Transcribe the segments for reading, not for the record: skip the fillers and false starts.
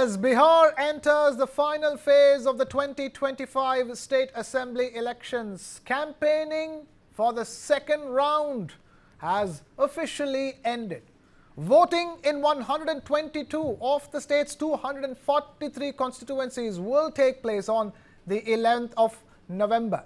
As Bihar enters the final phase of the 2025 State Assembly elections, campaigning for the second round has officially ended. Voting in 122 of the state's 243 constituencies will take place on the 11th of November.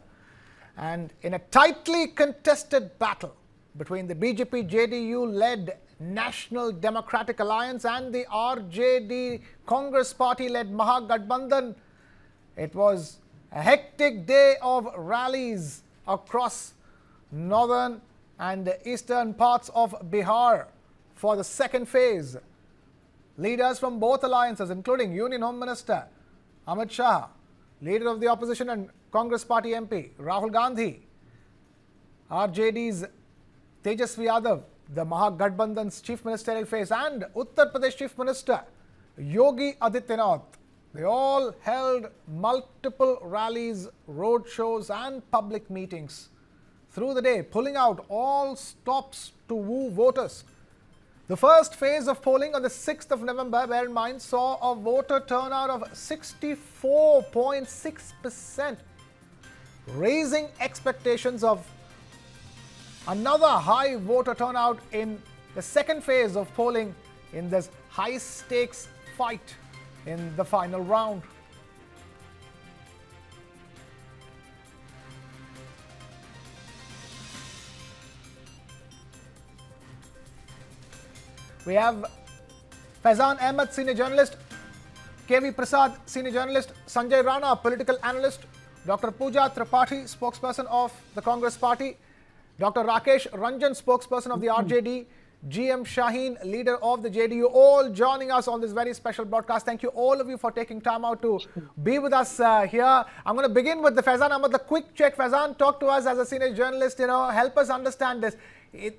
And in a tightly contested battle between the BJP-JD-led National Democratic Alliance and the RJD Congress Party-led Mahagathbandhan, it was a hectic day of rallies across northern and the eastern parts of Bihar for the second phase. Leaders from both alliances, including Union Home Minister Amit Shah, Leader of the Opposition and Congress Party MP Rahul Gandhi, RJD's Tejashwi Yadav, the Mahagathbandhan's Chief Ministerial face, and Uttar Pradesh Chief Minister Yogi Adityanath, they all held multiple rallies, roadshows and public meetings through the day, pulling out all stops to woo voters. The first phase of polling on the 6th of November, bear in mind, saw a voter turnout of 64.6%, raising expectations of another high voter turnout in the second phase of polling in this high-stakes fight in the final round. We have Faizan Ahmed, senior journalist, KV Prasad, senior journalist, Sanjay Rana, political analyst, Dr. Pooja Tripathi, spokesperson of the Congress Party, Dr. Rakesh Ranjan, spokesperson of the RJD, GM Shaheen, leader of the JDU, all joining us on this very special broadcast. Thank you, all of you, for taking time out to be with us here. I'm going to begin with the Faizan Ahmed, the quick check. Faizan, talk to us as a senior journalist, help us understand this.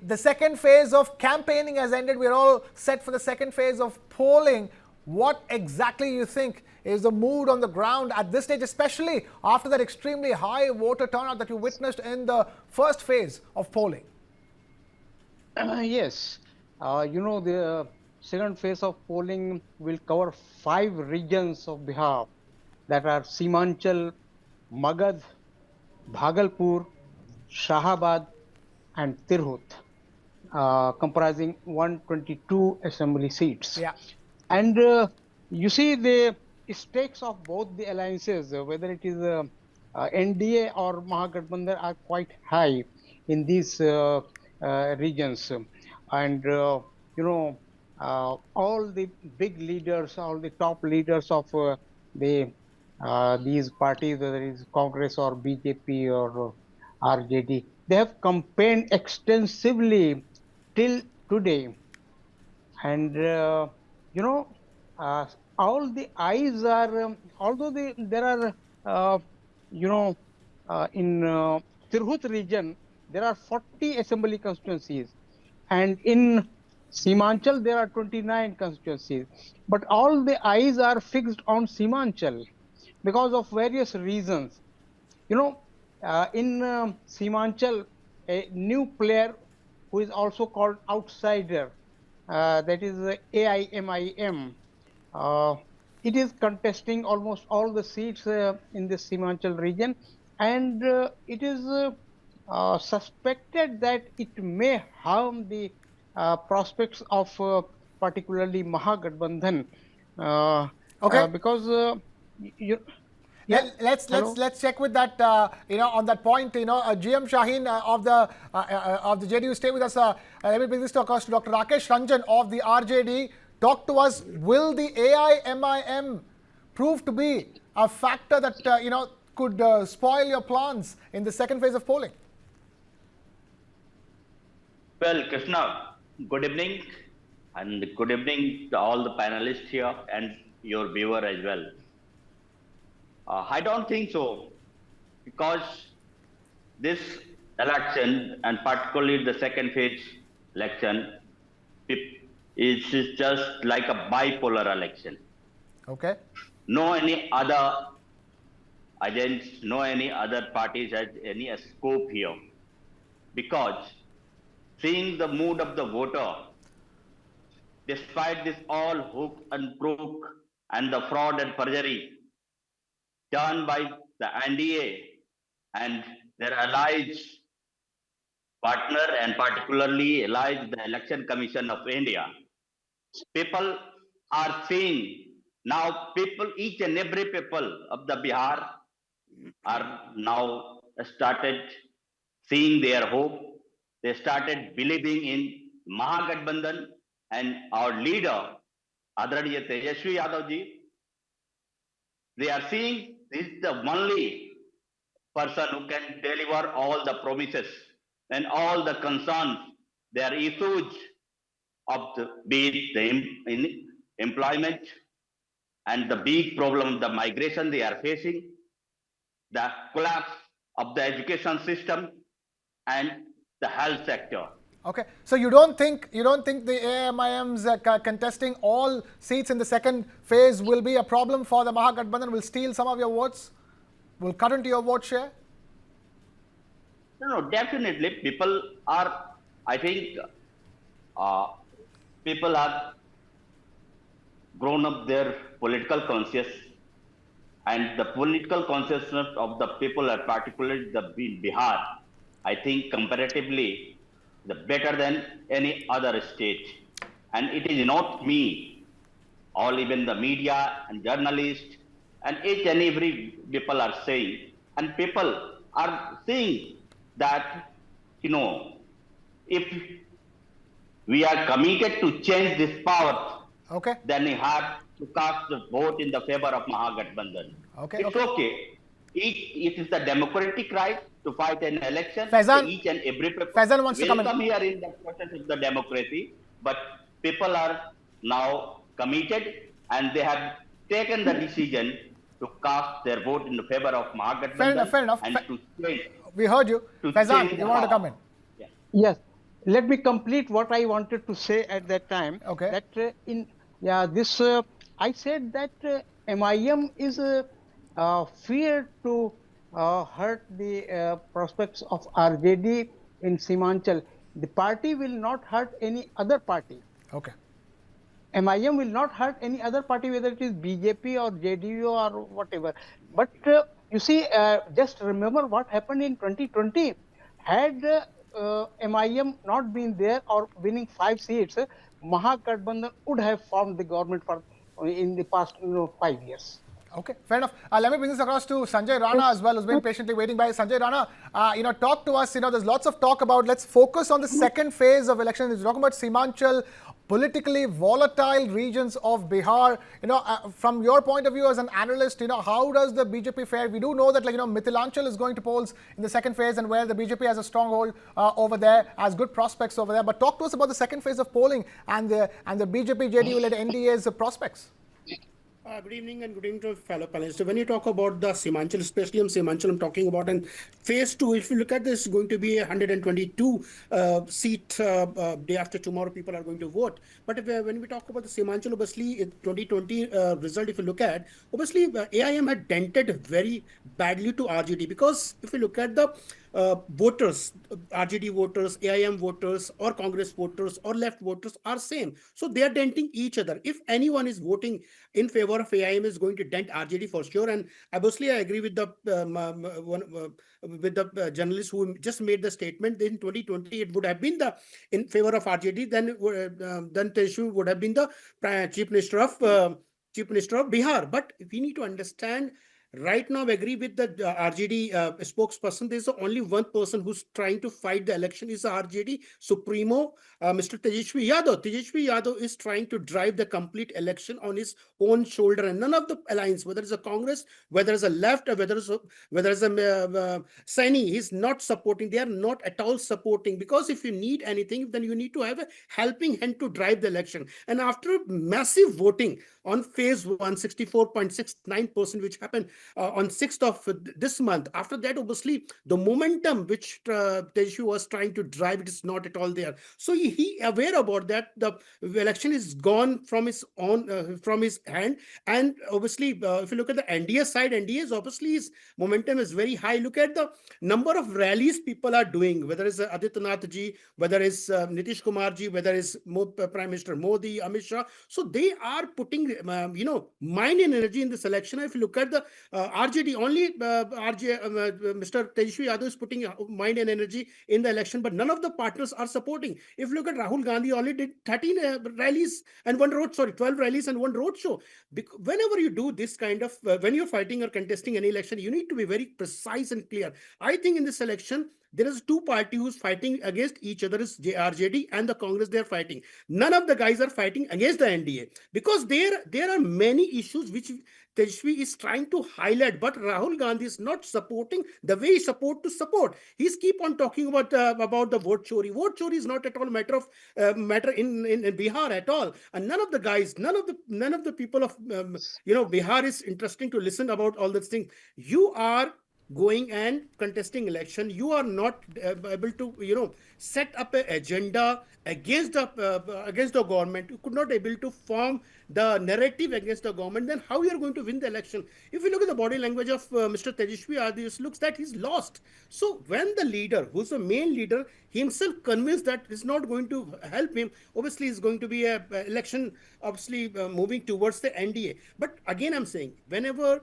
The second phase of campaigning has ended. We're all set for the second phase of polling. What exactly you think is the mood on the ground at this stage, especially after that extremely high voter turnout that you witnessed in the first phase of polling? Yes. The second phase of polling will cover 5 regions of Bihar, that are Simanchal, Magadh, Bhagalpur, Shahabad and Tirhut, comprising 122 assembly seats. Yeah. And you see the stakes of both the alliances, whether it is NDA or Mahagathbandhan, are quite high in these regions. And all the big leaders, all the top leaders of these parties, whether it is Congress or BJP or RJD, they have campaigned extensively till today. And all the eyes are, although there are in Tirhut region there are 40 assembly constituencies, and in Simanchal there are 29 constituencies, but all the eyes are fixed on Simanchal because of various reasons. In Simanchal, a new player who is also called outsider, that is AIMIM, it is contesting almost all the seats in the Simanchal region, and it is suspected that it may harm the prospects of particularly Mahagathbandhan, because Let's check with that. On that point, GM Shaheen of the JDU, stay with us. Let me bring this to Dr. Rakesh Ranjan of the RJD. Talk to us. Will the AIMIM prove to be a factor that could spoil your plans in the second phase of polling? Well, Krishna, good evening, and good evening to all the panelists here and your viewer as well. I don't think so, because this election, and particularly the second phase election, is just like a bipolar election. Okay. No any other agents, no any other parties has any scope here, because seeing the mood of the voter, despite this all hook and crook and the fraud and perjury done by the NDA and their allies partner, and particularly allies the Election Commission of India. People are seeing now, each and every people of the Bihar are now started seeing their hope. They started believing in Mahagathbandhan and our leader, Aditya Tejashwi Yadav ji. They are seeing this is the only person who can deliver all the promises and all the concerns, their issues of be it the employment and the big problem of the migration they are facing, the collapse of the education system and the health sector. Okay, so you don't think the AIMIMs contesting all seats in the second phase will be a problem for the Mahagathbandhan? Will steal some of your votes? Will cut into your vote share? No, definitely. People are, I think, people are grown up their political conscious, and the political consciousness of the people, are particularly the Bihar, I think comparatively the better than any other state. And it is not me, all even the media and journalists and each and every people are saying, and people are saying that, if we are committed to change this power, okay, then we have to cast the vote in the favor of Mahagathbandhan. Okay, It's okay. It is the democratic right to fight an election. Faizan, Each and every people Faizan wants to will come in. here in the process of the democracy, but people are now committed and they have taken the decision to cast their vote in the favor of Mahagathbandhan. Fair enough. And to change. We heard you. Faizan, you want to come in? Yeah. Yes. Let me complete what I wanted to say at that time. Okay. That I said that MIM is feared to hurt the prospects of RJD in Simanchal. The party will not hurt any other party. Okay. MIM will not hurt any other party, whether it is BJP or JDU or whatever. But you see, just remember what happened in 2020. Had MIM not been there or winning 5 seats, Mahagathbandhan would have formed the government in the past 5 years. Okay, fair enough. Let me bring this across to Sanjay Rana as well, who's been patiently waiting by. Sanjay Rana, talk to us. There's lots of talk about, let's focus on the second phase of elections. We're talking about Simanchal, politically volatile regions of Bihar. From your point of view as an analyst, how does the BJP fare? We do know that, Mithilanchal is going to polls in the second phase, and where the BJP has a stronghold over there, has good prospects over there. But talk to us about the second phase of polling and the BJP-JD-led NDA's prospects. Good evening and good evening to fellow panelists. So when you talk about the Simanchal, especially on Simanchal, I'm talking about in phase 2. If you look at this, it's going to be a 122 seat day after tomorrow. People are going to vote. But when we talk about the Simanchal, obviously, 2020 result, if you look at, obviously, AIM had dented very badly to RJD, because if you look at the voters, RJD voters, AIM voters, or Congress voters, or left voters are same. So they are denting each other. If anyone is voting in favor of AIM, is going to dent RJD for sure. And obviously, I agree with the journalist who just made the statement. In 2020, it would have been in favor of RJD. Then Tejashwi would have been the chief minister of Bihar. But we need to understand. Right now, I agree with the RJD spokesperson. There's only one person who's trying to fight the election is the RJD Supremo, Mr. Tejashwi Yadav. Tejashwi Yadav is trying to drive the complete election on his own shoulder, and none of the alliance, whether it's a Congress, whether it's a left, or whether it's a Saini, he's not supporting. They are not at all supporting, because if you need anything, then you need to have a helping hand to drive the election. And after massive voting on phase 1, 64.69%, which happened on 6th of this month. After that, obviously, the momentum which Tejashwi was trying to drive, it is not at all there. So he aware about that. The election is gone from his own from his hand, and obviously, if you look at the NDA side, NDA is obviously his momentum is very high. Look at the number of rallies people are doing, whether it's Adityanath ji, whether it's Nitish Kumar ji, whether it's Prime Minister Modi, Amit Shah. So they are putting, mind and energy in this election. If you look at the RJD, only Mr. Tejashwi Yadav is putting mind and energy in the election, but none of the partners are supporting. If you look at Rahul Gandhi, only did 13 rallies and 12 rallies and 1 road show. Whenever you do this kind of, when you're fighting or contesting any election, you need to be very precise and clear. I think in this election, there is 2 parties who's fighting against each other, is RJD and the Congress. They're fighting. None of the guys are fighting against the NDA, because there are many issues which Tejashwi is trying to highlight, but Rahul Gandhi is not supporting the way he's supposed to support. He's keep on talking about the vote chori. Vote chori is not at all matter in Bihar at all. And none of the guys, none of the people of Bihar is interesting to listen about all these things. You are going and contesting election, you are not able to set up an agenda against the government. You could not able to form the narrative against the government. Then how you are going to win the election? If you look at the body language of Mr. Tejashwi Yadav, looks that he's lost. So when the leader, who's the main leader, himself convinced that it's not going to help him, obviously it's going to be a election, obviously moving towards the NDA. But again, I'm saying, whenever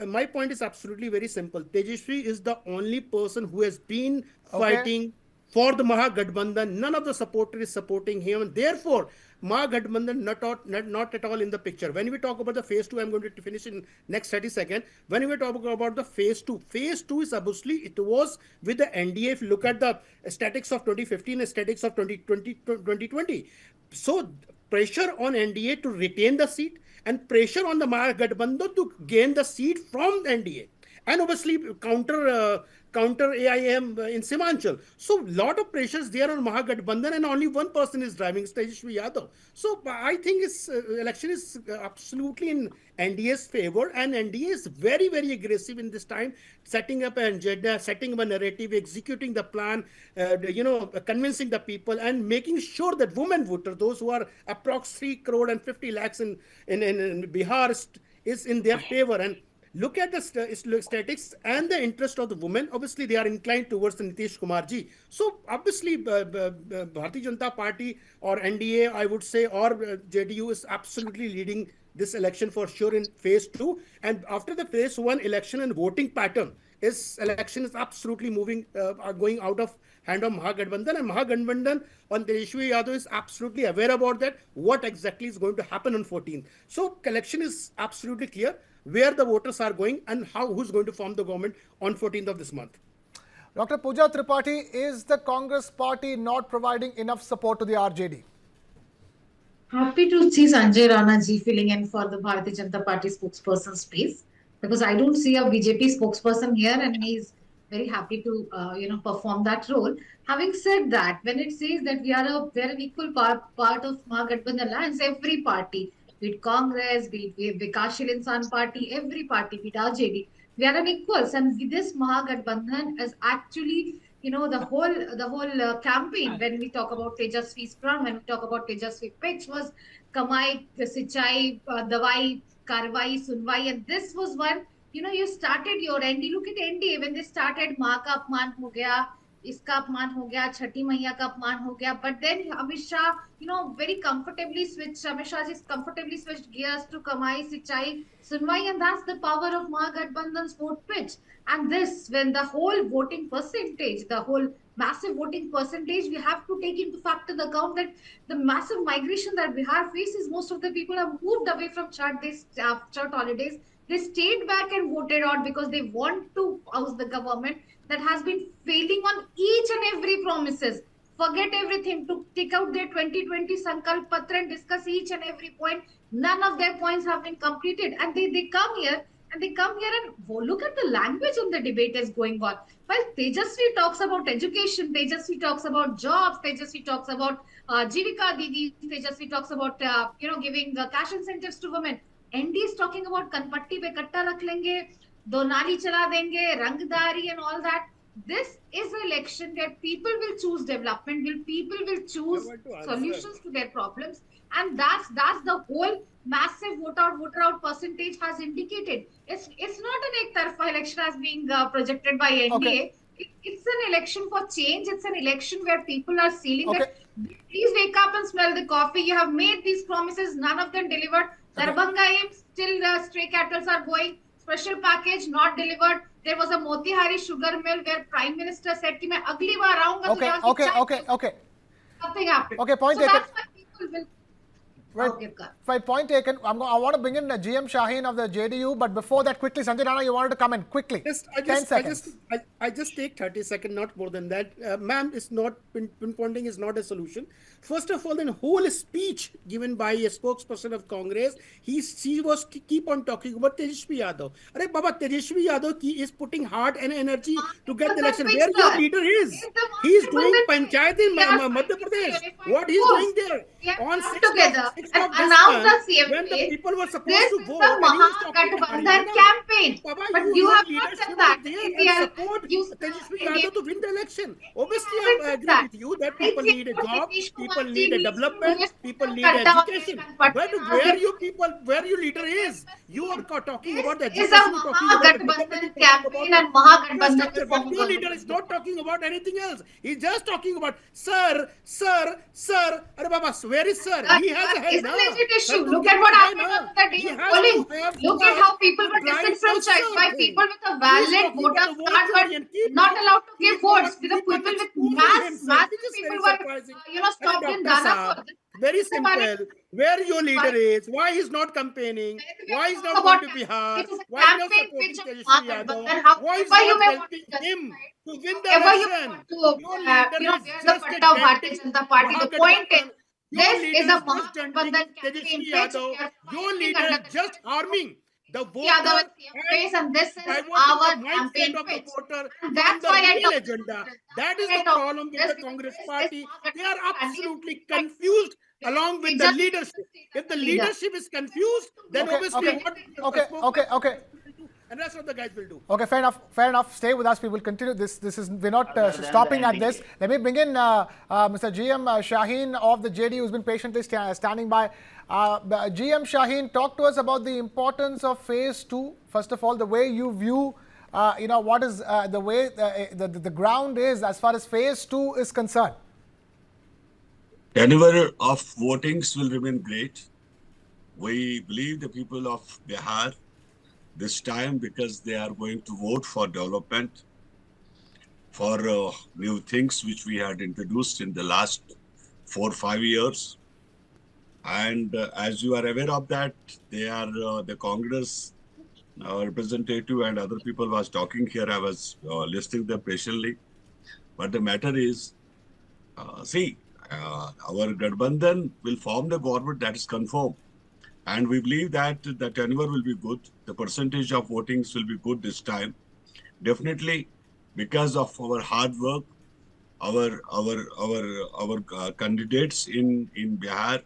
my point is absolutely very simple. Tejashwi is the only person who has been fighting for the Mahagathbandhan. None of the supporters is supporting him, and therefore Mahagathbandhan not at all in the picture. When we talk about the phase 2, I'm going to finish in next 30 seconds. When we talk about the phase 2 is obviously it was with the NDA. If you look at the statistics of 2015 and statistics of 2020, so pressure on NDA to retain the seat, and pressure on the Mahagathbandhan to gain the seat from the NDA, and obviously counter AIM in Simanchal. So lot of pressures there on Mahagathbandhan, and only one person is driving, Tejashwi Yadav. So I think this election is absolutely in NDA's favor, and NDA is very, very aggressive in this time, setting up an agenda, setting up a narrative, executing the plan, convincing the people, and making sure that women voters, those who are approx 3 crore and 50 lakhs in Bihar, is in their favor. And look at the statistics and the interest of the women. Obviously, they are inclined towards the Nitish Kumar ji. So, obviously, Bharatiya Janata Party or NDA, I would say, or JDU is absolutely leading this election for sure in phase 2. And after the phase 1 election and voting pattern, election is absolutely going out of hand of Mahagathbandhan, and Mahagathbandhan on Tejashwi Yadav is absolutely aware about that, what exactly is going to happen on 14th. So, election is absolutely clear where the voters are going and who's going to form the government on 14th of this month. Dr. Pooja Tripathi, is the Congress party not providing enough support to the RJD? Happy to see Sanjay Rana ji filling in for the Bharatiya Janata Party spokesperson space, because I don't see a BJP spokesperson here, and he's very happy to perform that role. Having said that, when it says that we are an equal part of Mahagathbandhan alliance, every party, be it Congress, be it Vikashshil Insan Party, every party, be it RJD, we are an equals. And this Mahagathbandhan is actually, the whole campaign, when we talk about Tejaswi Sprung, when we talk about Tejaswi Pitch, was Kamai, Sichai, Dawai, Karwai, Sunwai, and this was one, you started your NDA. Look at NDA, when they started, Maa ka apman ho gaya, iska apman ho gaya, Chhati Maiya ka apman ho gaya. But then Amit Shah, very comfortably switched, Amit Shah just comfortably switched gears to Kamai, Sichai, Sunwai, and that's the power of Mahagathbandhan's vote pitch. And this, when the whole voting percentage, the whole massive voting percentage, we have to take into factor the account that the massive migration that Bihar faces, most of the people have moved away from Chhat holidays. They stayed back and voted out because they want to oust the government that has been failing on each and every promises. Forget everything, to take out their 2020 Sankalp Patra and discuss each and every point. None of their points have been completed, and they come here. And look at the language on the debate is going on. While Tejaswi talks about education, Tejaswi talks about jobs, Tejaswi talks about Jivika Didi, Tejaswi talks about giving the cash incentives to women. NDA is talking about kanpatti pe katta rakh lenge, do nali chala denge, rangdari and all that. This is an election where people will choose development, people will I choose want to answer. solutions to their problems, and that's the whole massive voter out percentage has indicated. It's not an ek tarfa election as being projected by Okay. NDA. It's an election for change. It's an election where people are feeling Okay. that please wake up and smell the coffee. You have made these promises, none of them delivered. Okay. Darbhanga aims, still the stray cattle are going. Special package not delivered. There was a Motihari sugar mill where Prime Minister said कि मैं अगली बार आऊंगा तो यहाँ की चाय Okay. Nothing happened. Okay, point so taken. that's why people will. Right. Okay, Kar. Right, point taken. I want to bring in GM Shaheen of the JDU, but before that, quickly, Sanjay Rana, you wanted to come in quickly. 10 seconds. I just take 30 seconds, not more than that. Ma'am, is not pinpointing is not a solution. First of all, the whole speech given by a spokesperson of Congress, she was keep on talking about Tejashwi Yadav. Arey Baba, Tejashwi Yadav is putting heart and energy to get the election. Where your leader is? He is doing panchayat in Madhya Pradesh. What he is doing there? On 6th of this month, when the people were supposed to vote, and he was talking Mahagathbandhan campaign. Baba, But you have not leadership done that. there and support Tejashwi Yadav to win the election. Obviously, I agree with you that people need a job, people need a development, people need education. But where your leader is, you are talking about the education, talking about the development, campaign and Mahagathbandhan but your leader is not talking about anything else. He's just talking about sir. Arre Baba, where is sir? He has a head. It's a legit issue. Look at what happened on the day of polling. Look at how people were disenfranchised by people with a valid voter card but not allowed to give votes. The people with mass people were, stopped in Danapur. Very simple. Where your leader is, why he's not campaigning, why he's not going to Bihar, why he's not supporting Tejashwi Yadav, why he's not helping him to win the election. Your leader is just a The point is, this is a Mahagathbandhan campaign. Your leader is just harming the voter and this is our campaign pitch. And that's why I real agenda. That is the problem with the Congress party. They are absolutely confused along with the leadership. If the leadership is confused, then obviously Okay. and rest of the guys will do. Okay, fair enough. Stay with us. We will continue this. We're not stopping at this. Let me bring in Mr. GM Shaheen of the JD, who's been patiently standing by. GM Shaheen, talk to us about the importance of phase 2. First of all, the way you view, what is the way the ground is as far as phase 2 is concerned. Tenure of votings will remain great. We believe the people of Bihar this time, because they are going to vote for development, for new things which we had introduced in the last 4 or 5 years. And as you are aware of that, they are the Congress representative and other people was talking here. I was listening them patiently. But the matter is, our Gathbandhan will form the government, that is confirmed. And we believe that the tenure will be good. The percentage of votings will be good this time. Definitely, because of our hard work, our candidates in Bihar,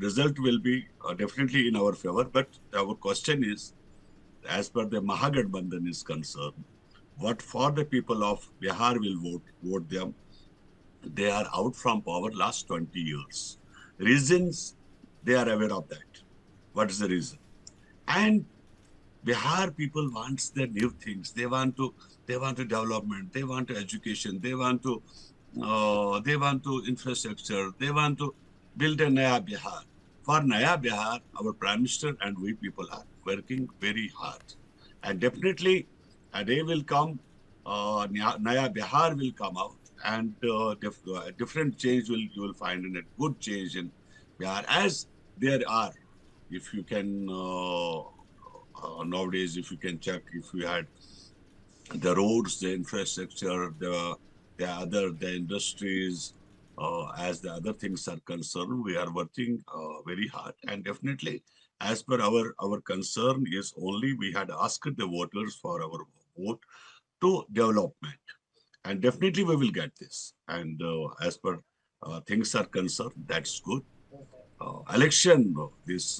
result will be definitely in our favor. But our question is, as per the Mahagathbandhan is concerned, what for the people of Bihar will vote them? They are out from power last 20 years. Reasons, they are aware of that. What is the reason? And Bihar people wants their new things. They want to development. They want to education. They want to infrastructure. They want to build a Naya Bihar. For Naya Bihar, our Prime Minister and we people are working very hard. And definitely a day will come, Naya Bihar will come out, and different change you will find in a good change in Bihar, as there are. If you can nowadays, if you can check, if you had the roads, the infrastructure, the industries, as the other things are concerned, we are working very hard. And definitely, as per our concern is only we had asked the voters for our vote to development. And definitely we will get this. And as per things are concerned, that's good. election, this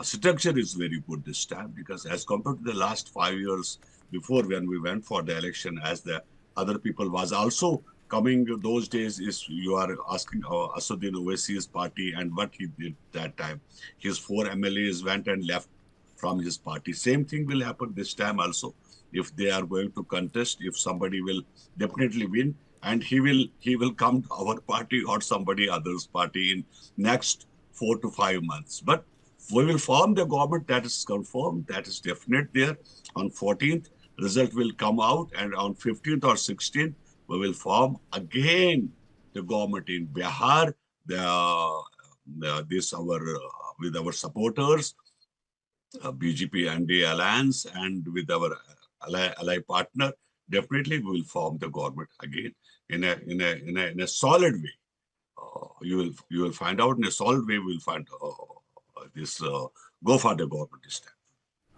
structure is very good this time, because as compared to the last 5 years before, when we went for the election, as the other people was also coming those days, is you are asking Assuddin Owaisi's party and what he did that time. His 4 MLAs went and left from his party. Same thing will happen this time also. If they are going to contest, if somebody will definitely win, and he will come to our party or somebody other's party in next 4 to 5 months. But we will form the government, that is confirmed, that is definite there. On 14th, result will come out, and on 15th or 16th, we will form again the government in Bihar, with our supporters, BJP NDA alliance, and with our ally partner. Definitely we will form the government again in a solid way. You will find out in a solid way. We will find this go for the government this time.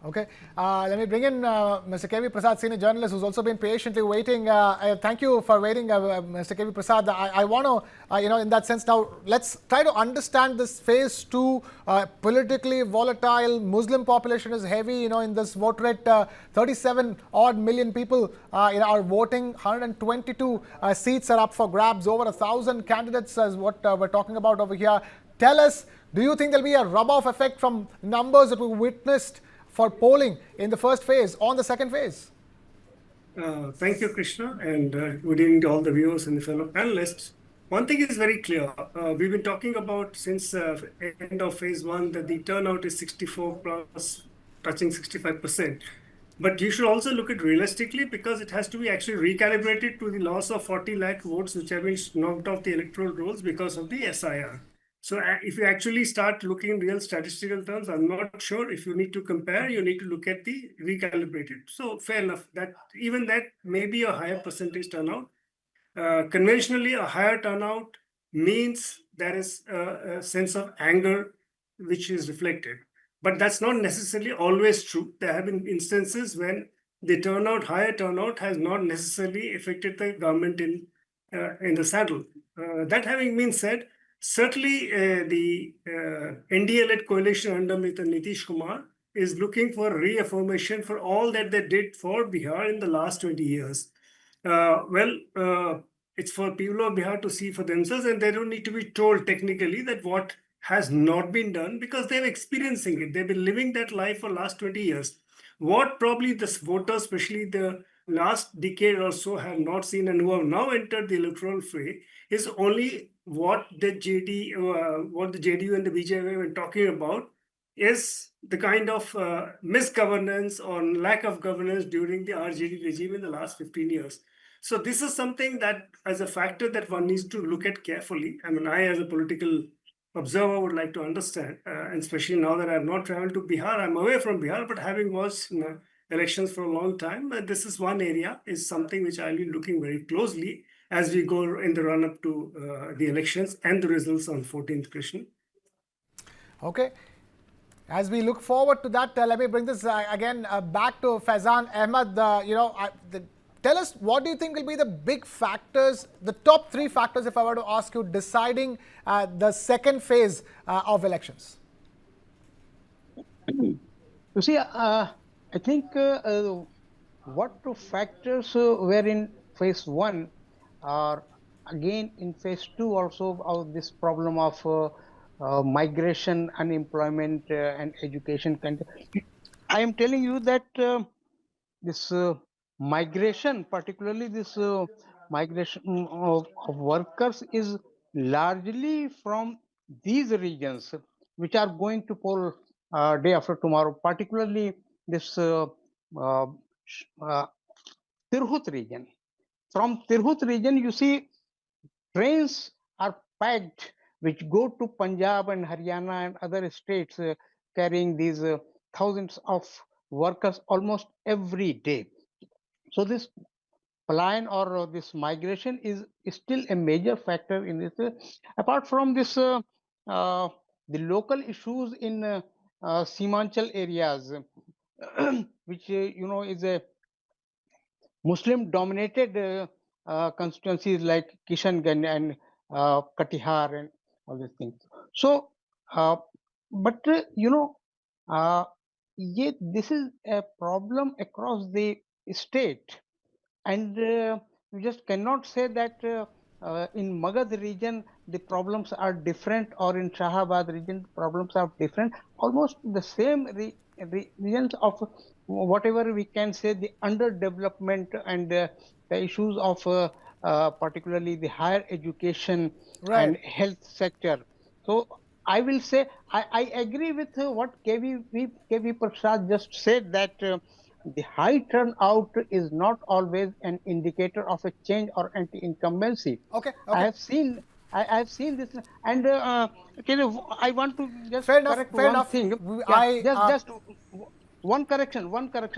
Okay, let me bring in Mr. K.V. Prasad, senior journalist, who's also been patiently waiting. Thank you for waiting, Mr. K.V. Prasad. I want to, in that sense, now let's try to understand this phase 2. Politically volatile, Muslim population is heavy, in this vote rate. 37 odd million people, are voting. 122 seats are up for grabs. Over 1,000 candidates is what we're talking about over here. Tell us, do you think there'll be a rub-off effect from numbers that we witnessed for polling in the first phase on the second phase? Thank you, Krishna, and good evening to all the viewers and the fellow panelists. One thing is very clear. We've been talking about since end of phase 1 that the turnout is 64 plus, touching 65%. But you should also look at realistically, because it has to be actually recalibrated to the loss of 40 lakh votes which have been knocked off the electoral rolls because of the SIR. So if you actually start looking in real statistical terms, I'm not sure if you need to compare, you need to look at the recalibrated. So fair enough, that even that may be a higher percentage turnout. Conventionally, a higher turnout means there is a sense of anger which is reflected. But that's not necessarily always true. There have been instances when the higher turnout has not necessarily affected the government in the saddle. That having been said, certainly, the NDA-led coalition under Mr. Nitish Kumar is looking for reaffirmation for all that they did for Bihar in the last 20 years. It's for people of Bihar to see for themselves, and they don't need to be told technically that what has not been done, because they're experiencing it. They've been living that life for the last 20 years. What probably the voters, especially the last decade or so, have not seen and who have now entered the electoral fray is only what the JDU and the BJP were talking about is the kind of misgovernance or lack of governance during the RJD regime in the last 15 years. So this is something that as a factor that one needs to look at carefully. I mean, I as a political observer would like to understand, and especially now that I have not traveled to Bihar, I'm away from Bihar, but having watched elections for a long time, this is one area, is something which I'll be looking very closely as we go in the run-up to the elections and the results on 14th, Krishna. Okay. As we look forward to that, let me bring this again back to Faizan Ahmed. Tell us, what do you think will be the big factors, the top 3 factors, if I were to ask you, deciding the second phase of elections? You see, I think what 2 factors were in phase 1 are again in phase 2 also of this problem of migration, unemployment, and education. I am telling you that this migration, particularly this migration of workers, is largely from these regions which are going to poll day after tomorrow, particularly this Tirhut region. From Tirhut region, you see trains are packed which go to Punjab and Haryana and other states carrying these thousands of workers almost every day. So this plan or this migration is still a major factor in this. Apart from this, the local issues in Simanchal areas, which is a Muslim-dominated constituencies like Kishanganj and Katihar and all these things. So, but yet this is a problem across the state, and you just cannot say that in Magad region the problems are different, or in Shahabad region problems are different. Almost the same regions of whatever we can say the underdevelopment and the issues of particularly the higher education and Right. health sector. So I will say I agree with what KV Prasad just said, that the high turnout is not always an indicator of a change or anti-incumbency. Okay. I Okay. have seen I have seen this, and I want to just Fair enough. correct Fair one enough. thing. We- Yeah, I just one correction.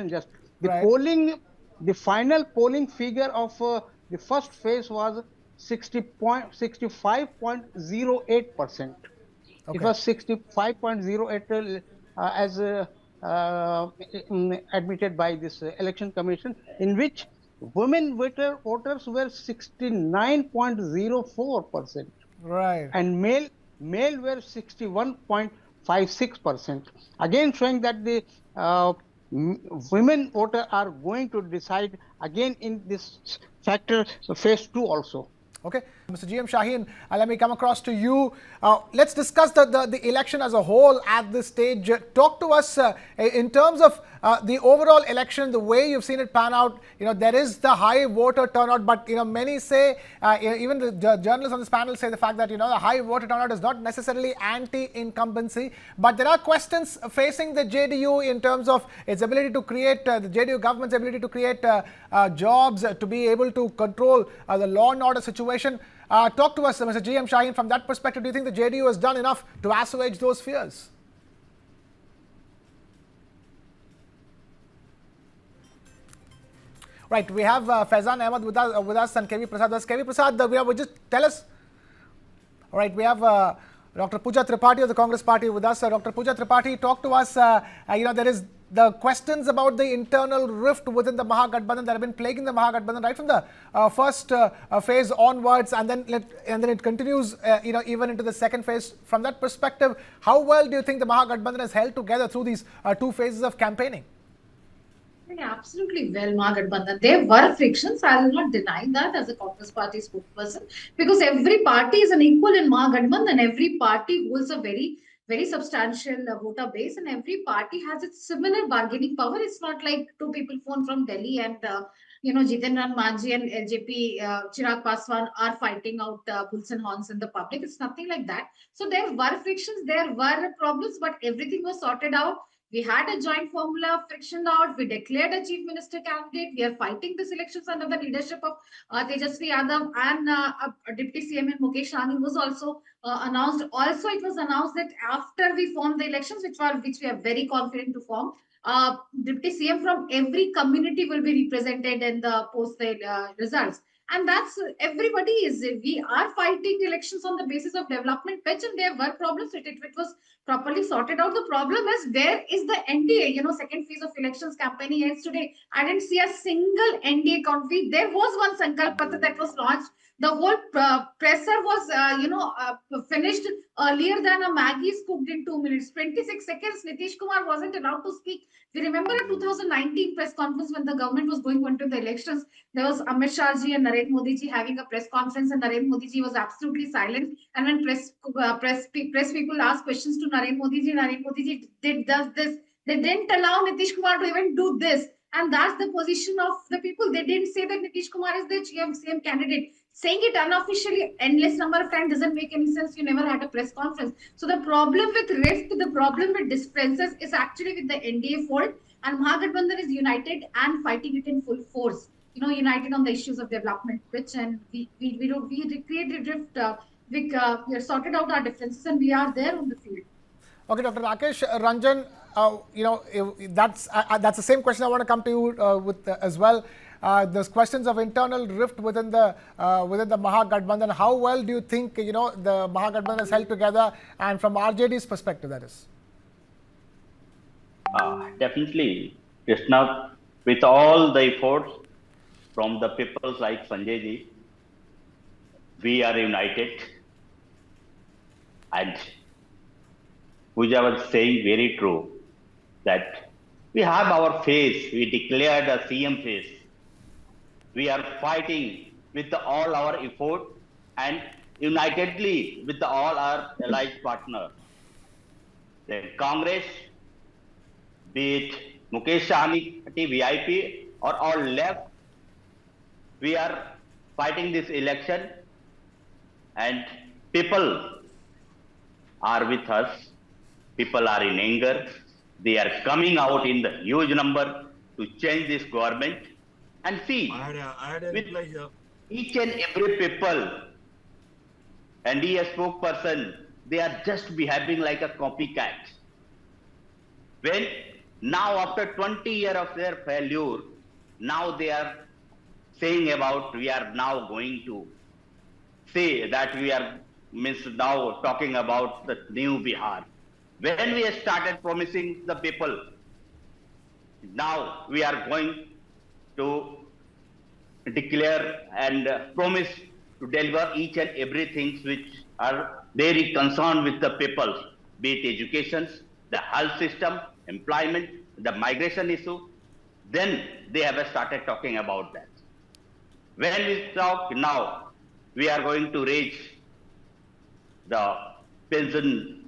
Just the right. polling, the final polling figure of the first phase was 65.08%. It Okay. was 65.08 as admitted by this election commission, in which women voters were 69.04%, Right. and male were 61.56%. Again, showing that the women voter are going to decide again in this factor phase 2 also. Okay, Mr. GM Shaheen, let me come across to you. Let's discuss the election as a whole at this stage. Talk to us in terms of the overall election, the way you've seen it pan out. There is the high voter turnout, but many say, even the journalists on this panel say the fact that the high voter turnout is not necessarily anti-incumbency, but there are questions facing the JDU in terms of its ability to create the JDU government's ability to create jobs, to be able to control the law and order situation. Talk to us, Mr. GM Shaheen, from that perspective. Do you think the JDU has done enough to assuage those fears? Right, we have Faizan Ahmed with us and KV Prasad. KV Prasad, just tell us. All right, we have Dr. Pooja Tripathi of the Congress Party with us. Dr. Pooja Tripathi, talk to us. There is the questions about the internal rift within the Mahagathbandhan that have been plaguing the Mahagathbandhan right from the first phase onwards, and then it continues, even into the second phase. From that perspective, how well do you think the Mahagathbandhan has held together through these 2 phases of campaigning? Absolutely well, Mahagathbandhan. There were frictions. I will not deny that as a Congress Party spokesperson, because every party is an equal in Mahagathbandhan. Every party holds a very, very substantial voter base, and every party has its similar bargaining power. It's not like 2 people phone from Delhi and Jitendra Manjhi and LJP Chirag Paswan are fighting out bulls and horns in the public. It's nothing like that. So there were frictions, there were problems, but everything was sorted out. We had a joint formula friction out. We declared a chief minister candidate. We are fighting these elections under the leadership of Tejashwi Yadav, and Deputy CM and Mukesh Sahni was also announced. Also, it was announced that after we formed the elections, which we are very confident to form, Deputy CM from every community will be represented in the post results. And that's everybody is. We are fighting elections on the basis of development pitch, and there were problems. It was properly sorted out. The problem is, where is the NDA? Second phase of elections campaigning yesterday. I didn't see a single NDA convey. There was one Sankalp Patra that was launched. The whole presser was, finished earlier than a Maggie is cooked in 2 minutes. 26 seconds, Nitish Kumar wasn't allowed to speak. We remember a 2019 press conference when the government was going into the elections. There was Amit Shah ji and Narendra Modi ji having a press conference, and Narendra Modi ji was absolutely silent. And when press people asked questions to Narendra Modi ji does this. They didn't allow Nitish Kumar to even do this. And that's the position of the people. They didn't say that Nitish Kumar is the CM candidate. Saying it unofficially endless number of times doesn't make any sense. You never had a press conference. So the problem with rift, the problem with differences is actually with the NDA fold, and Mahagathbandhan is united and fighting it in full force. United on the issues of development pitch, and we recreated rift. We have sorted out our differences, and we are there on the field. Okay, Dr. Rakesh Ranjan, that's the same question I want to come to you with as well. There's questions of internal rift within the Mahagathbandhan. How well do you think the Mahagathbandhan is held together, and from RJD's perspective, that is? Definitely, Krishna, with all the efforts from the people like Sanjay ji, we are united. And Pooja was saying very true that we have our face, we declared a CM face. We are fighting with all our effort and unitedly with all our allied partners. The Congress, be it Mukesh Sahni, VIP, or all left, we are fighting this election and people are with us. People are in anger. They are coming out in the huge number to change this government. And see, I had a with reply here. each and every people, NDA spokesperson, they are just behaving like a copycat. When now after 20 years of their failure, now they are saying about we are now going to say that we are now talking about the new Bihar. When we started promising the people, now we are going to declare and promise to deliver each and everything which are very concerned with the people, be it education, the health system, employment, the migration issue. Then they have started talking about that. When we talk now, we are going to raise the pension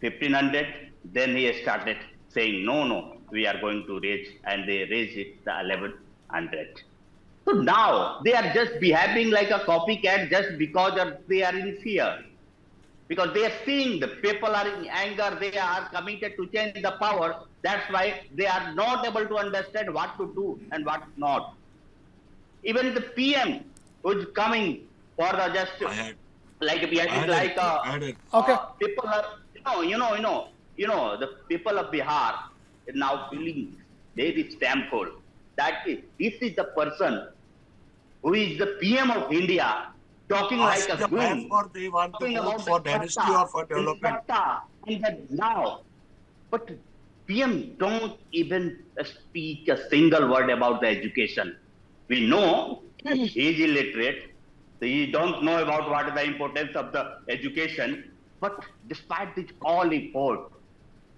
1500. Then he started saying, no, we are going to raise, and they raise it the 1100. So now they are just behaving like a copycat just because they are in fear. Because they are seeing the people are in anger, they are committed to change the power. That's why they are not able to understand what to do and what not. Even the PM who's coming for the just like people are the people of Bihar are now feeling very shameful that this is the person who is the PM of India talking Ask like a goon, they want to talking vote about for the dynasty Katta, or for development. and that now. But PM don't even speak a single word about the education. We know he is illiterate. He don't know about what is the importance of the education. But despite this all effort,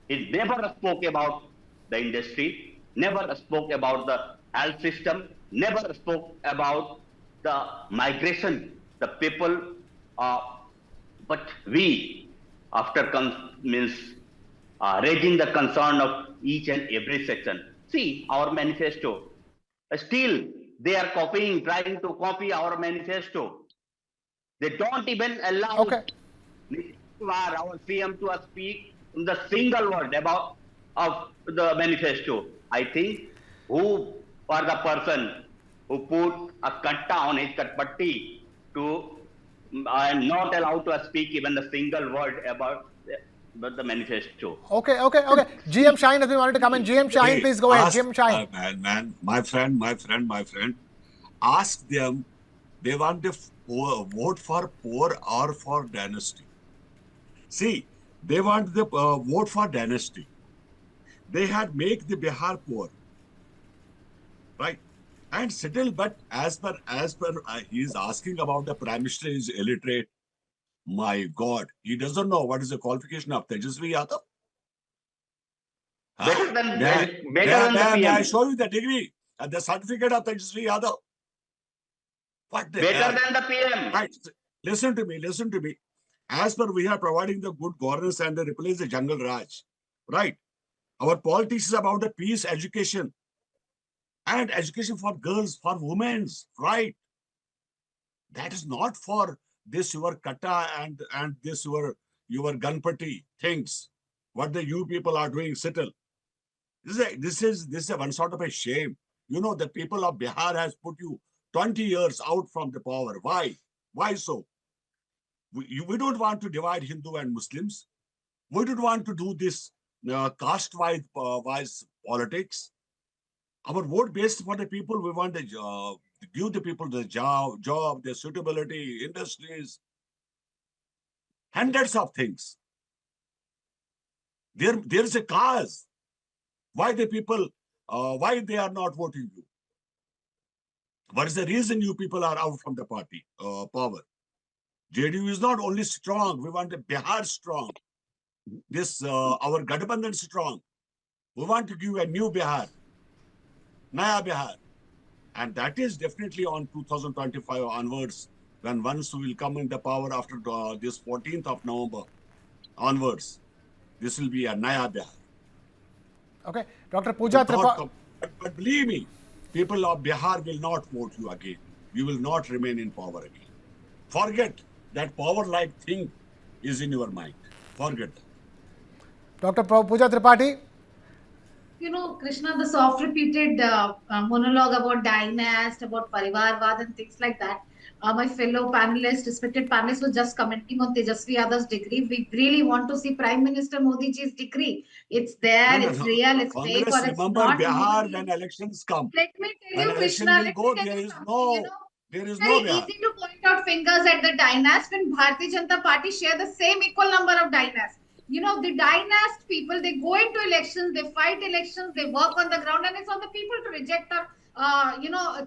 he never spoke about the industry, never spoke about the health system, never spoke about the migration, the people. But we, after raising the concern of each and every section, see our manifesto. Still, they are trying to copy our manifesto. They don't even allow our CM to speak the single word about of the manifesto. I think who are the person who put a katta on his katpatti to not allowed to speak even a single word about the manifesto. Okay. GM Shaheen has been wanted to come in. GM Shaheen, please go ahead. GM Shaheen. My friend. Ask them, they want to vote for poor or for dynasty. See, they want the vote for dynasty. They had make the Bihar poor, right? And settle, but as per he is asking about the Prime Minister is illiterate. My God, he doesn't know what is the qualification of Tejashwi Yadav. Better than the May PM. I show you the degree and the certificate of Tejashwi Yadav? What the Better hell? than the PM. Right. Listen to me. As per we are providing the good governance and replace the jungle Raj. Right. Our politics is about the peace, education. And education for girls, for women, right? That is not for this your kata and this your Ganpati things. What the you people are doing, settle. This is a one sort of a shame. You know, the people of Bihar has put you 20 years out from the power. Why? Why so? We don't want to divide Hindu and Muslims. We don't want to do this caste-wise politics. Our vote based for the people, we want to give the people the job, their suitability, industries, hundreds of things. There is a cause. Why the people, why they are not voting you? What is the reason you people are out from the party power? JDU is not only strong, we want a Bihar strong. This, our Gathbandhan strong. We want to give a new Bihar, Naya Bihar. And that is definitely on 2025 onwards, when once we will come into power after this 14th of November onwards. This will be a Naya Bihar. Okay, Dr. Pooja Tripathi. But believe me, people of Bihar will not vote you again. You will not remain in power again. Forget that power-like thing is in your mind. Forget that. Dr. Pooja Tripathi. You know, Krishna, the soft repeated monologue about dynast, about Parivarvad and things like that. My fellow panelists, respected panelists, was just commenting on Tejashwi Yadav's degree. We really want to see Prime Minister Modi ji's degree. It's there, it's real, it's fake, or it's remember not. Bihar when elections come. Let me tell you, Krishna, let me go, tell there you is something, there is very no Bihar. easy to point out fingers at the dynast when Bharatiya Janata Party share the same equal number of dynasts. You know, the dynast people, they go into elections, they fight elections, they work on the ground, and it's on the people to reject or,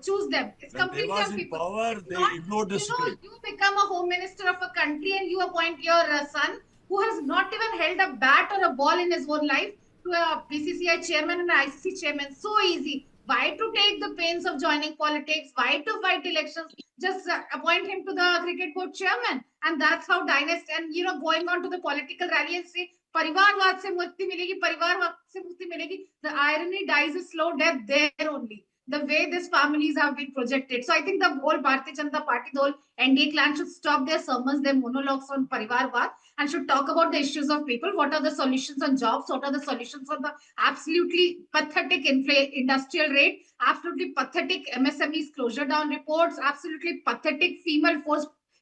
choose them. It's When completely they was on in people. power, they ignored the spirit. You become a home minister of a country and you appoint your son who has not even held a bat or a ball in his own life to a BCCI chairman and an ICC chairman. So easy. Why to take the pains of joining politics? Why to fight elections? Just appoint him to the cricket board chairman. And that's how dynasty, and going on to the political rally and say, Parivarvad se mukti milegi, Parivarvad se mukti milegi. The irony dies a slow death there only. The way these families have been projected. So I think the whole Bharatiya Janata Party, the whole NDA clan should stop their sermons, their monologues on Parivarvad and should talk about the issues of people. What are the solutions on jobs? What are the solutions on the absolutely pathetic industrial rate? Absolutely pathetic MSMEs closure down reports? Absolutely pathetic female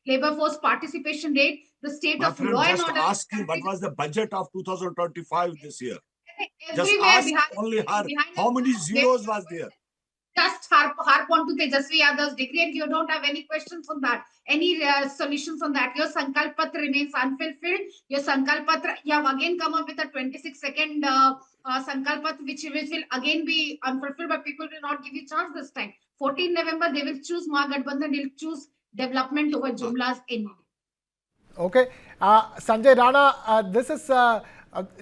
labor force participation rate? The state My of friend, law and just order. ask him what was the budget of 2025 this year. Just Everywhere ask behind only her. behind How many zeros was there? Just harp on to Tejashwi Yadav's degree, and you don't have any questions on that, any solutions on that. Your Sankalp Patra remains unfulfilled. Your Sankalp Patra, you have again come up with a 26-second Sankalp Patra, which will again be unfulfilled, but people will not give you chance this time. 14 November, they will choose Mahagathbandhan, they will choose development over Jumlas in. Okay, Sanjay Rana, this is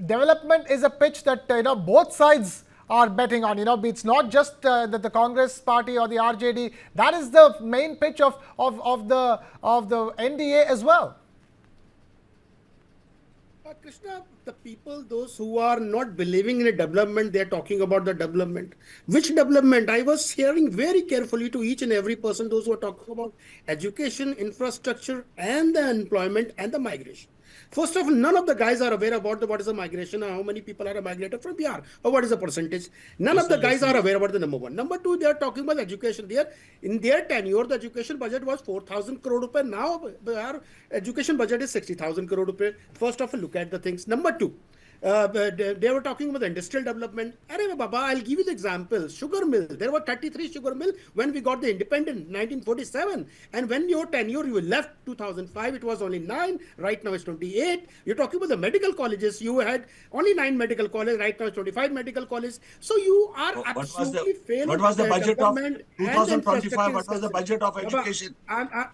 development is a pitch that both sides are betting on. It's not just that the Congress party or the RJD. That is the main pitch of the NDA as well. Krishna, the people, those who are not believing in a development, they are talking about the development. Which development? I was hearing very carefully to each and every person, those who are talking about education, infrastructure, and the employment and the migration. First of all, none of the guys are aware about what is the migration, how many people are migrated from Bihar, or what is the percentage. None of the guys are aware about the number one. Number two, they are talking about education. In their tenure, the education budget was 4,000 crore rupees. Now, our education budget is 60,000 crore rupees. First of all, look at the things. Number two, they were talking about the industrial development. Arey Baba, I'll give you the example. Sugar mill. There were 33 sugar mill when we got the independence, 1947. And when your tenure, you left 2005, it was only 9. Right now it's 28. You're talking about the medical colleges. You had only 9 medical colleges. Right now it's 25 medical colleges. So you are absolutely failing. What was the budget of 2025? What was the budget of education? What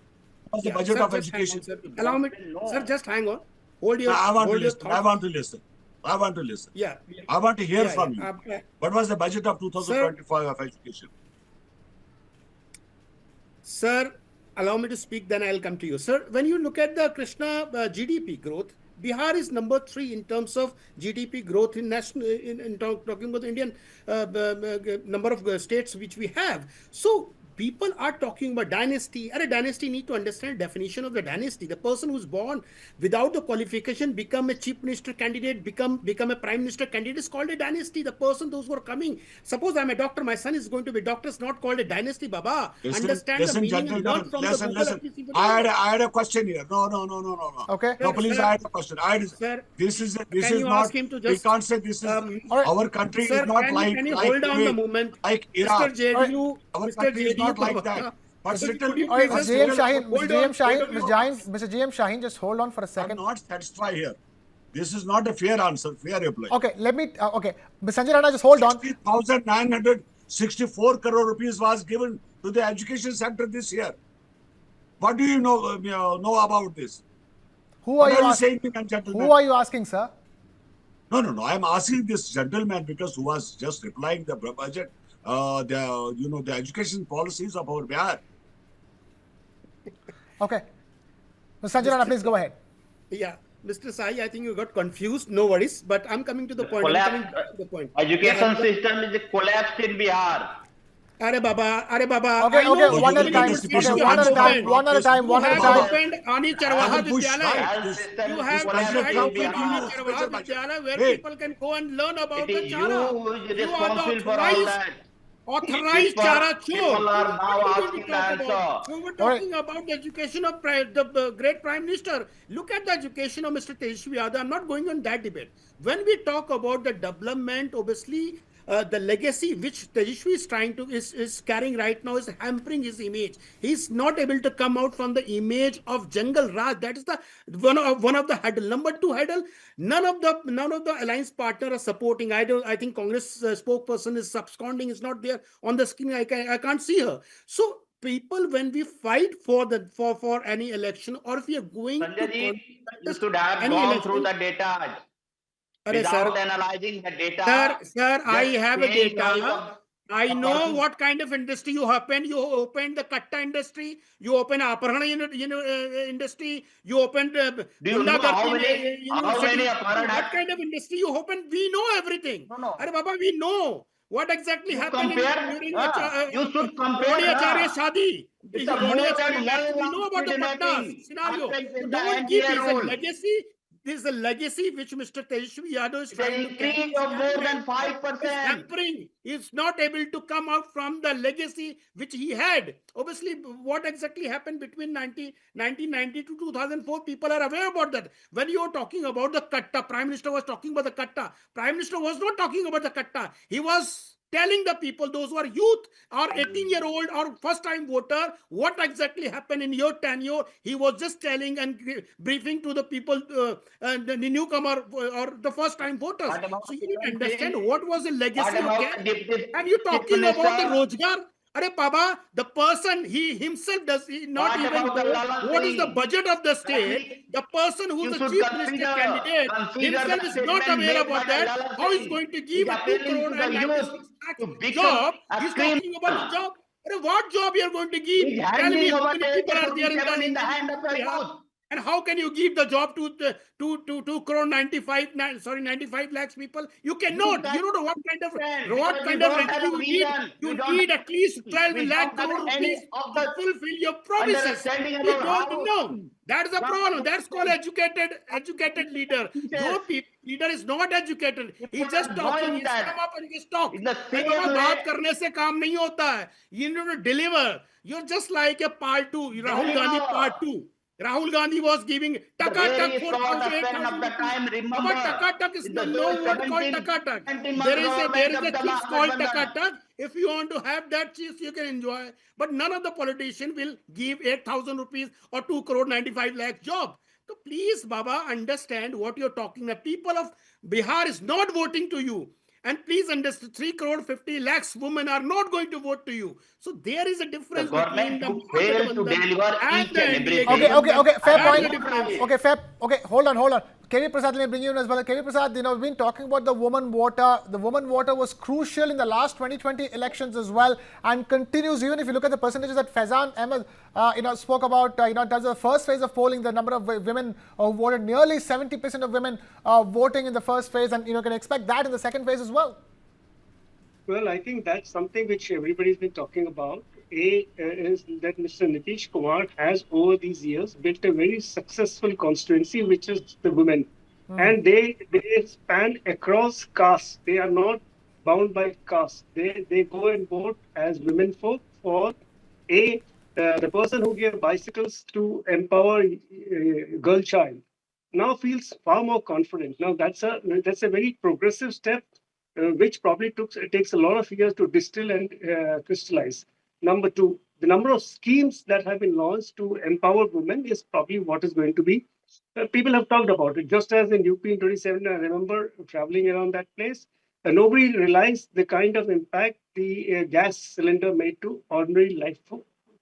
was the budget of education? Allow me, sir, just hang on. Hold your I want to thought. listen. I want to listen. Yeah. I want to hear from you. What was the budget of 2025 of education? Sir, allow me to speak, then I'll come to you. Sir, when you look at the Krishna GDP growth, Bihar is number 3 in terms of GDP growth in national, talking about the Indian number of states which we have. So people are talking about dynasty. A dynasty need to understand definition of the dynasty. The person who's born without the qualification, become a chief minister candidate, become a prime minister candidate is called a dynasty. The person, those who are coming. Suppose I'm a doctor, my son is going to be a doctor, it's not called a dynasty, Baba. Understand the meaning and learn from the listen. I had a question here. No. Okay. No, please, I had a question. This is not, we can't say this is, our country is not like, can you hold on the moment? Like Iraq. Mr. JDU, Our Mr. country is JDU, not like that. But Sir, little, could you All right, please Mr. hold GM on, Shaheen, Mr. GM Shaheen, just hold on for a I'm second. not satisfied here. This is not a fair answer, fair reply. Okay, let me, okay. Sanjay Rana, just hold on. 60,964 crore rupees was given to the education sector this year. What do you know about this? Who What are are you you asking? saying, man, gentleman? Who are you asking, sir? No. I'm asking this gentleman because who was just replying the budget, the education policies of our Bihar. Okay. Mr. Sanjay Rana, please go ahead. Yeah, Mr. Sai, I think you got confused. No worries, but I'm coming to the point. Collapse, I'm coming back to the point. education system is collapsed in Bihar. Are Baba. Okay, I know okay, one at a time. universities Okay, you one have at a time. opened. One at a time. You One at a have time. opened Ani Charwaha Vidyalaya. Health system You is have collapsed in opened Ani Bihar. Charwaha Vidyalaya where Wait. people can go and learn about It the is chara. you who is You are the responsible for all that. authorized chara chor. People are now What are you asking going to talk the about? answer. We were talking about the education of the great Prime Minister. Look at the education of Mr. Tejashwi Yadav. I'm not going on that debate. When we talk about the development, obviously, the legacy which Tejashwi is trying to is carrying right now is hampering his image. He's not able to come out from the image of Jungle Raj. That is the one of the hurdle. Number two hurdle. None of the alliance partner are supporting. I think Congress spokesperson is absconding. Is not there on the screen. I can't see her. So people, when we fight for any election, or if we are going Sanjay ji, to you should have any gone election, through the data without analyzing the data. Sir, I have a saying all data. I know what kind of industry you open. You opened the katta industry. You open aparhana industry. You opened Do you know how many university. Aparhana? What kind of industry you open? We know everything. No. Are Baba, we know what exactly You happened compare. during You should compare. Roni Acharya Shadi. It's a more than 1 We know lakh about the Patna kidnapping. scenario. Affected So the don't keep NDA this a rule. legacy. This is a legacy which Mr. Tejashwi Yadav is It's trying an to carry. increase of more than 5%. Is hampering. He's not able to come out from the legacy which he had. Obviously, what exactly happened between 1990 to 2004, people are aware about that. When you are talking about the katta, Prime Minister was talking about the katta. Prime Minister was not talking about the katta. He was telling the people, those who are youth or 18-year-old or first-time voter, what exactly happened in your tenure. He was just telling and briefing to the people, the newcomer or the first-time voters. So you need to understand what was the legacy of that. And you talking about the Rojgar? Are Baba, the person, he himself does not even know what is the budget of the state. The person who's the chief minister candidate himself is not aware about that. How is going to give a 2 crore and 96 lakh job? He's talking about the job. What job you are going to give? Tell me how many people are there in the hand of Bihar? And how can you give the job to 2 crore 95 lakhs people? You cannot. You don't know what kind of revenue you need. You need at least 12 lakh crore rupees to fulfill your promises. You don't know. That's the problem. That's called educated leader. Your leader is not educated. He's just talking. He's come up and just talk. बात करने से काम नहीं होता है. You need to deliver. You're just like a part 2. Rahul Gandhi part 2. Rahul Gandhi was giving taka-tak 4,000 rupees. But taka-tak is no word called taka-tak. There is a cheese called taka-tak. If you want to have that cheese, you can enjoy. But none of the politicians will give 8,000 rupees or 2 crore 95 lakh job. So please, Baba, understand what you're talking about. People of Bihar is not voting to you. And please understand, 3 crore 50 lakhs women are not going to vote to you. So there is a difference between the Mahagathbandhan and the NDA. Okay, fair point. Okay, fair. Okay, hold on. KV Prasad, let me bring you in as well. KV Prasad, we've been talking about the woman voter. The woman voter was crucial in the last 2020 elections as well, and continues. Even if you look at the percentages that Faizan Ahmed, spoke about, in terms of the first phase of polling, the number of women who voted, nearly 70% of women voting in the first phase, and can expect that in the second phase as well. Well, I think that's something which everybody's been talking about. Is that Mr. Nitish Kumar has over these years built a very successful constituency, which is the women. And they span across castes. They are not bound by caste. They go and vote as women folk for the person who gave bicycles to empower girl child now feels far more confident. Now that's a very progressive step, which probably takes a lot of years to distill and crystallize. Number two, the number of schemes that have been launched to empower women is probably what is going to be. People have talked about it. Just as in UP in 2017, I remember traveling around that place. Nobody realized the kind of impact the gas cylinder made to ordinary life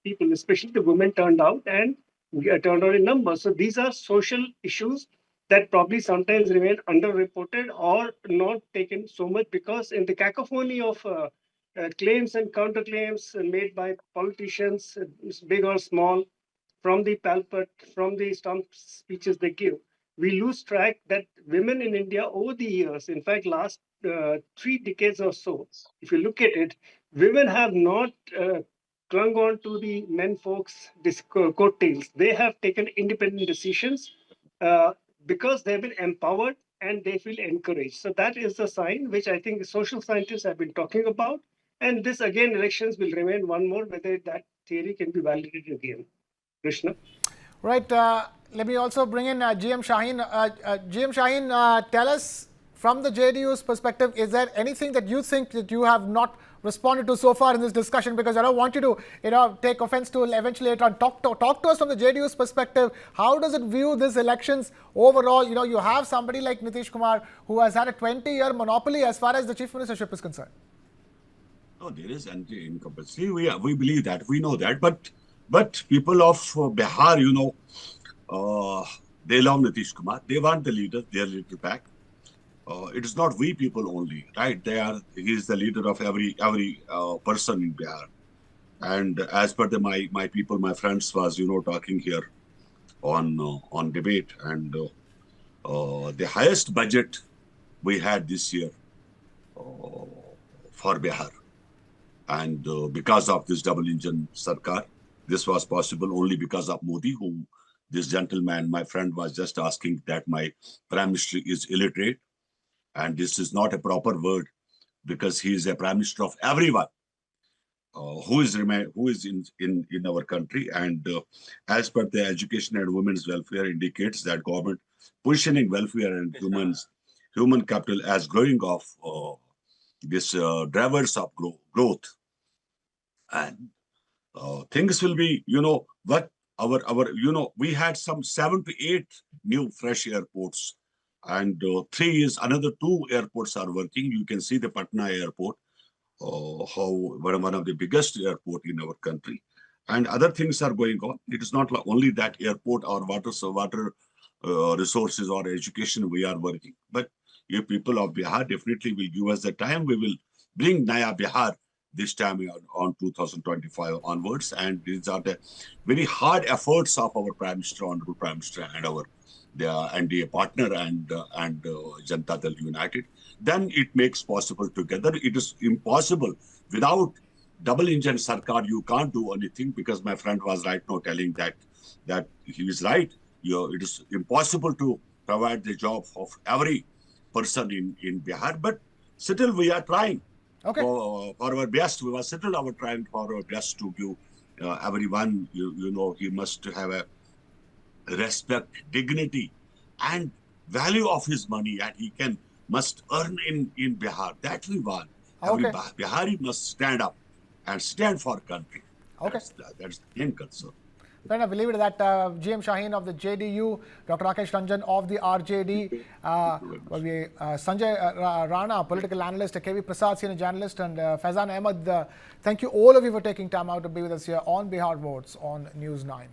people, especially the women, turned out and turned out in numbers. So these are social issues that probably sometimes remain underreported or not taken so much, because in the cacophony of claims and counterclaims made by politicians, big or small, from the pulpit, from the stump speeches they give, we lose track that women in India over the years, in fact, last 3 decades or so, if you look at it, women have not clung on to the men folks' coattails. They have taken independent decisions because they've been empowered and they feel encouraged. So that is the sign which I think social scientists have been talking about. And this, again, elections will remain one more whether that theory can be validated again. Krishna. Right. Let me also bring in GM Shaheen. GM Shaheen, tell us from the JDU's perspective, is there anything that you think that you have not responded to so far in this discussion? Because I don't want you to, take offense to eventually later on. Talk to us from the JDU's perspective. How does it view these elections overall? You have somebody like Nitish Kumar who has had a 20-year monopoly as far as the chief ministership is concerned. No, there is anti-incumbency. We believe that. We know that. But people of Bihar, they love Nitish Kumar. They want their leader back. It is not we people only, right? He is the leader of every person in Bihar. And as per my people, my friends was, talking here on debate, and the highest budget we had this year for Bihar. And because of this double engine sarkar, this was possible only because of Modi, whom this gentleman, my friend, was just asking that my prime minister is illiterate. And this is not a proper word, because he is a prime minister of everyone who is in our country. And as per the education and women's welfare indicates that government positioning welfare and human capital as growing of this drivers of growth. And things will be, we had some 7 to 8 new fresh airports. And another 2 airports are working. You can see the Patna airport, one of the biggest airport in our country. And other things are going on. It is not only that airport or water resources or education we are working. But you people of Bihar definitely will give us the time. We will bring Naya Bihar this time on 2025 onwards. And these are the very hard efforts of our Prime Minister, Honorable Prime Minister, and our the NDA partner and Janata Dal United. Then it makes possible together. It is impossible without double engine sarkar. You can't do anything, because my friend was right now telling that he is right. It is impossible to provide the job of every person in Bihar, but still we are trying. Okay. For our best. We were still trying for our best to give everyone, he must have a respect, dignity, and value of his money, and he must earn in Bihar. That we want. Okay. Every Bihari must stand up and stand for country. Okay. That's the main concern. Then I believe that GM Shaheen of the JDU, Dr. Rakesh Ranjan of the RJD, Sanjay Rana, political analyst, KV Prasad, senior journalist, and Faizan Ahmed. Thank you all of you for taking time out to be with us here on Bihar Votes on News 9.